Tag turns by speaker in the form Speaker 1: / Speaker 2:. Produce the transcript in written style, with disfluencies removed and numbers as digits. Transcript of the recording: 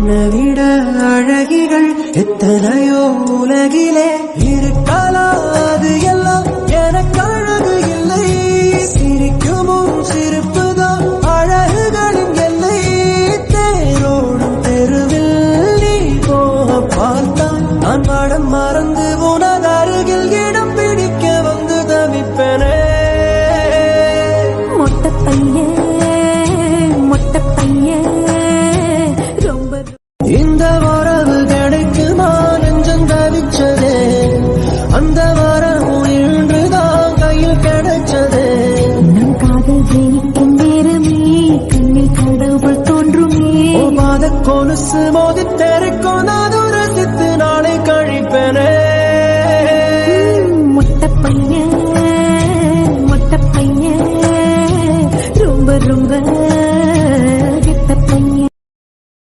Speaker 1: உன்னை விட அழகிகள் எத்தனையோ உலகிலே இருக்காது எல்லாம் எனக்கு அழகு இல்லை சிரிக்குமும் சிரிப்புதான் அழகுகளின் எல்லை தேரோடும் தெருவில் நீ போக பார்த்தான் நான் பாடம் மறந்து உனது அருகில் இடம் பிடிக்க வந்து தவிப்பனே
Speaker 2: மொட்டை பையன் ரொம்ப
Speaker 1: இந்த வரவு கிடைக்குமா நெஞ்சம் தவிச்சதே அந்த வரவு இன்றுதான் கையில் கிடைச்சதே
Speaker 2: நம் காதல் ஜெயிக்கும் நேரமே கண்ணில் கடவுள் தோன்றுமே
Speaker 1: பாத கொலுசு மோதி தெருக்கோ நான் ரசித்து நாளை கழிப்பனே